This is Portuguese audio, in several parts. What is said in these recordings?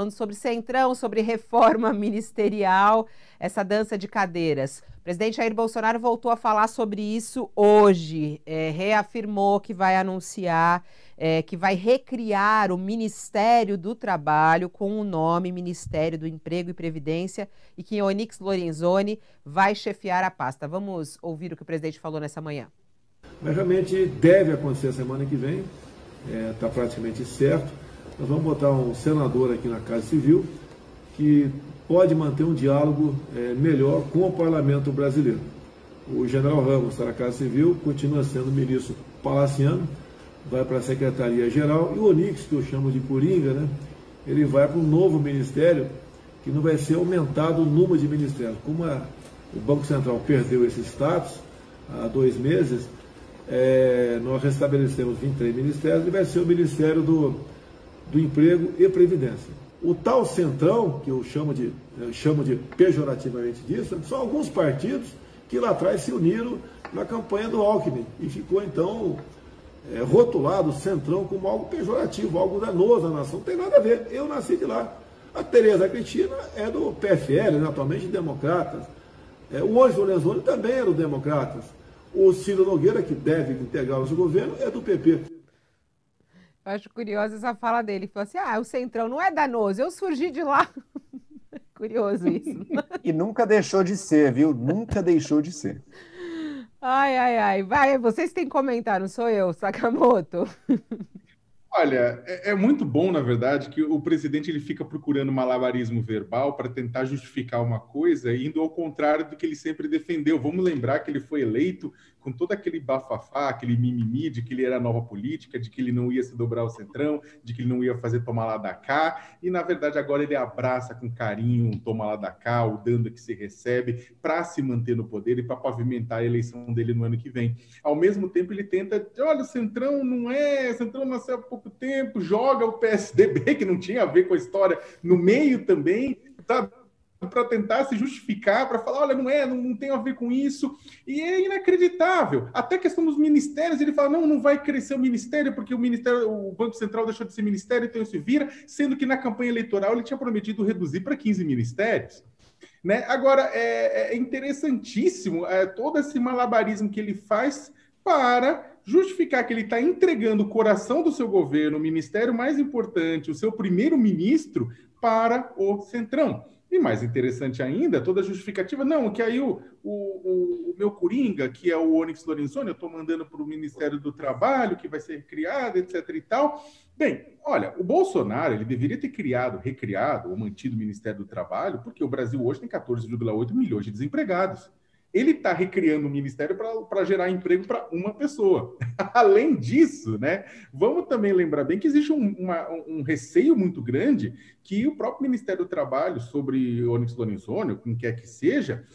Falando sobre Centrão, sobre reforma ministerial, essa dança de cadeiras. O presidente Jair Bolsonaro voltou a falar sobre isso hoje, reafirmou que vai anunciar, que vai recriar o Ministério do Trabalho com o nome Ministério do Emprego e Previdência e que Onyx Lorenzoni vai chefiar a pasta. Vamos ouvir o que o presidente falou nessa manhã. Mas realmente deve acontecer semana que vem, está praticamente certo. Nós vamos botar um senador aqui na Casa Civil que pode manter um diálogo melhor com o parlamento brasileiro. O general Ramos está na Casa Civil, continua sendo ministro palaciano, vai para a Secretaria-Geral, e o Onyx, que eu chamo de Coringa, né, ele vai para um novo ministério que não vai ser aumentado o número de ministérios. Como o Banco Central perdeu esse status há 2 meses, nós restabelecemos 23 ministérios e vai ser o Ministério do Emprego e Previdência. O tal Centrão, que eu chamo de pejorativamente disso, são alguns partidos que lá atrás se uniram na campanha do Alckmin e ficou então rotulado o Centrão como algo pejorativo, algo danoso à nação. Não tem nada a ver, eu nasci de lá. A Tereza Cristina é do PFL, né, atualmente Democratas. O Onyx Lorenzoni também é do Democratas. O Ciro Nogueira, que deve integrar o nosso governo, é do PP. Eu acho curiosa essa fala dele. Ele falou assim, o Centrão não é danoso, eu surgi de lá. Curioso isso. E nunca deixou de ser, viu? Nunca deixou de ser. Ai. Vai, vocês têm que comentar, não sou eu, Sakamoto. Olha, é muito bom, na verdade, que o presidente ele fica procurando malabarismo verbal para tentar justificar uma coisa, indo ao contrário do que ele sempre defendeu. Vamos lembrar que ele foi eleito com todo aquele bafafá, aquele mimimi de que ele era nova política, de que ele não ia se dobrar ao Centrão, de que ele não ia fazer tomar lá da cá, e na verdade agora ele abraça com carinho um toma lá da cá, o dando que se recebe, para se manter no poder e para pavimentar a eleição dele no ano que vem. Ao mesmo tempo ele tenta, olha, o Centrão nasceu há pouco tempo, joga o PSDB, que não tinha a ver com a história, no meio também, sabe? Para tentar se justificar, para falar, olha, não tem a ver com isso, e é inacreditável. Até a questão dos ministérios, ele fala, não vai crescer o ministério, porque o Banco Central deixou de ser ministério, então isso vira, sendo que na campanha eleitoral ele tinha prometido reduzir para 15 ministérios. Né? Agora, é interessantíssimo todo esse malabarismo que ele faz para justificar que ele está entregando o coração do seu governo, o ministério mais importante, o seu primeiro-ministro, para o Centrão. E mais interessante ainda, toda a justificativa, que aí o meu Coringa, que é o Onyx Lorenzoni, eu estou mandando para o Ministério do Trabalho, que vai ser criado, etc. e tal. Bem, olha, o Bolsonaro, ele deveria ter recriado ou mantido o Ministério do Trabalho, porque o Brasil hoje tem 14,8 milhões de desempregados. Ele está recriando o ministério para gerar emprego para uma pessoa. Além disso, né, vamos também lembrar bem que existe um receio muito grande que o próprio Ministério do Trabalho, sobre Onyx Lorenzoni, ou quem quer que seja,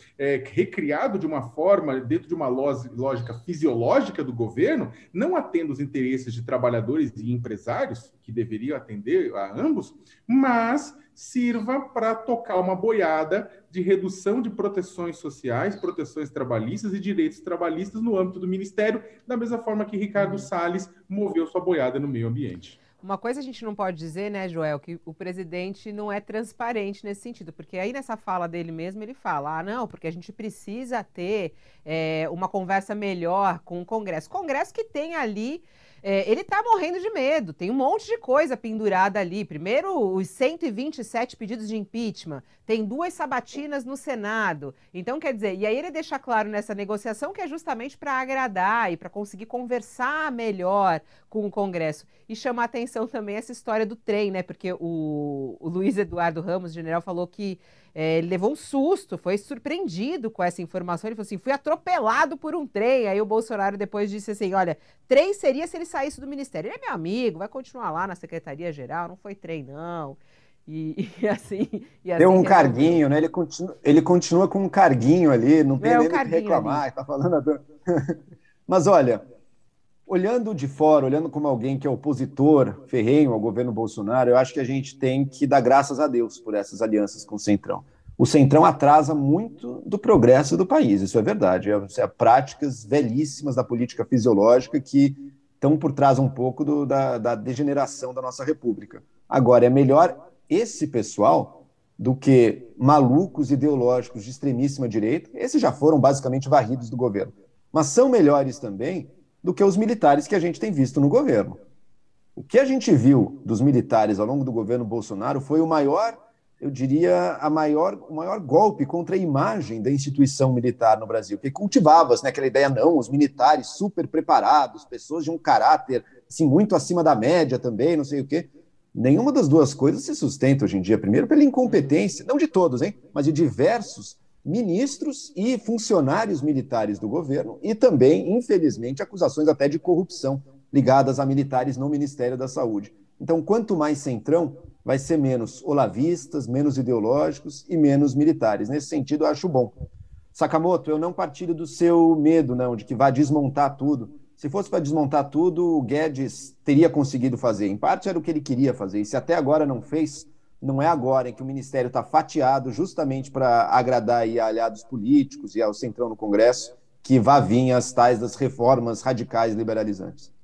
recriado de uma forma, dentro de uma lógica fisiológica do governo, não atenda os interesses de trabalhadores e empresários, que deveriam atender a ambos, mas sirva para tocar uma boiada de redução de proteções sociais, proteções trabalhistas e direitos trabalhistas no âmbito do Ministério, da mesma forma que Ricardo Salles moveu sua boiada no meio ambiente. Uma coisa a gente não pode dizer, né, Joel, que o presidente não é transparente nesse sentido, porque aí nessa fala dele mesmo ele fala, não, porque a gente precisa ter uma conversa melhor com o Congresso. Congresso que tem ali, ele tá morrendo de medo, tem um monte de coisa pendurada ali. Primeiro, os 127 pedidos de impeachment, tem 2 sabatinas no Senado. Então, quer dizer, e aí ele deixa claro nessa negociação que é justamente para agradar e para conseguir conversar melhor com o Congresso. E chamar atenção também essa história do trem, né? Porque o Luiz Eduardo Ramos, general, falou que ele levou um susto, foi surpreendido com essa informação. Ele falou assim, fui atropelado por um trem. Aí o Bolsonaro depois disse assim, olha, trem seria se ele saísse do ministério. Ele é meu amigo, vai continuar lá na Secretaria-Geral, não foi trem, não. E assim... Deu um carguinho, né? Ele continua com um carguinho ali, não tem nem o que reclamar, tá falando... Mas olha, olhando de fora, olhando como alguém que é opositor ferrenho ao governo Bolsonaro, eu acho que a gente tem que dar graças a Deus por essas alianças com o Centrão. O Centrão atrasa muito do progresso do país, isso é verdade. É práticas velhíssimas da política fisiológica que estão por trás um pouco da degeneração da nossa república. Agora, é melhor esse pessoal do que malucos ideológicos de extremíssima direita. Esses já foram basicamente varridos do governo. Mas são melhores também do que os militares que a gente tem visto no governo. O que a gente viu dos militares ao longo do governo Bolsonaro foi o maior, eu diria, o maior golpe contra a imagem da instituição militar no Brasil, que cultivava-se, né, aquela ideia, não, os militares super preparados, pessoas de um caráter assim, muito acima da média também, não sei o quê. Nenhuma das duas coisas se sustenta hoje em dia. Primeiro, pela incompetência, não de todos, hein, mas de diversos ministros e funcionários militares do governo e também, infelizmente, acusações até de corrupção ligadas a militares no Ministério da Saúde. Então, quanto mais centrão, vai ser menos olavistas, menos ideológicos e menos militares. Nesse sentido, eu acho bom. Sakamoto, eu não partilho do seu medo, não, de que vá desmontar tudo. Se fosse para desmontar tudo, o Guedes teria conseguido fazer. Em parte era o que ele queria fazer. E se até agora não fez, não é agora em que o Ministério está fatiado justamente para agradar aí a aliados políticos e ao centrão no Congresso, que vá vir as tais das reformas radicais liberalizantes.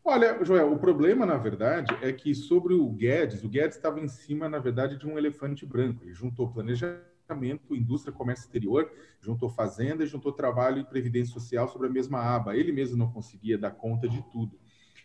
Olha, Joel, o problema, na verdade, é que sobre o Guedes estava em cima, na verdade, de um elefante branco. Ele juntou planejamento, indústria, comércio exterior, juntou fazenda, juntou trabalho e previdência social sobre a mesma aba. Ele mesmo não conseguia dar conta de tudo.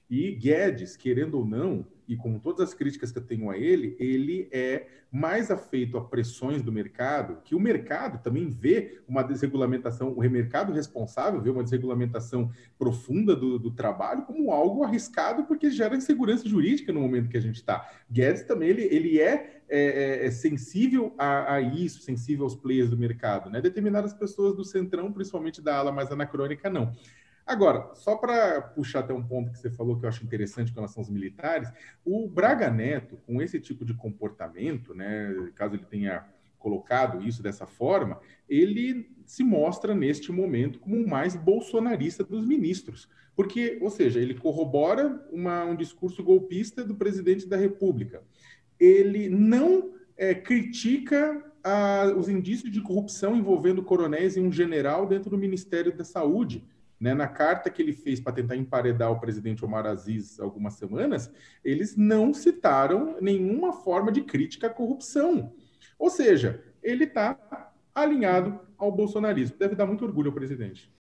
E Guedes, querendo ou não, e com todas as críticas que eu tenho a ele, ele é mais afeito a pressões do mercado, que o mercado também vê uma desregulamentação, o mercado responsável vê uma desregulamentação profunda do trabalho como algo arriscado, porque gera insegurança jurídica no momento que a gente está. Guedes também, ele é sensível a isso, sensível aos players do mercado, né? Determinadas pessoas do centrão, principalmente da ala mais anacrônica, não. Agora, só para puxar até um ponto que você falou que eu acho interessante com relação aos militares, o Braga Neto, com esse tipo de comportamento, né, caso ele tenha colocado isso dessa forma, ele se mostra neste momento como o mais bolsonarista dos ministros. Porque, ou seja, ele corrobora um discurso golpista do presidente da República. Ele não critica os indícios de corrupção envolvendo coronéis e um general dentro do Ministério da Saúde. Né, na carta que ele fez para tentar emparedar o presidente Omar Aziz há algumas semanas, eles não citaram nenhuma forma de crítica à corrupção. Ou seja, ele está alinhado ao bolsonarismo. Deve dar muito orgulho ao presidente.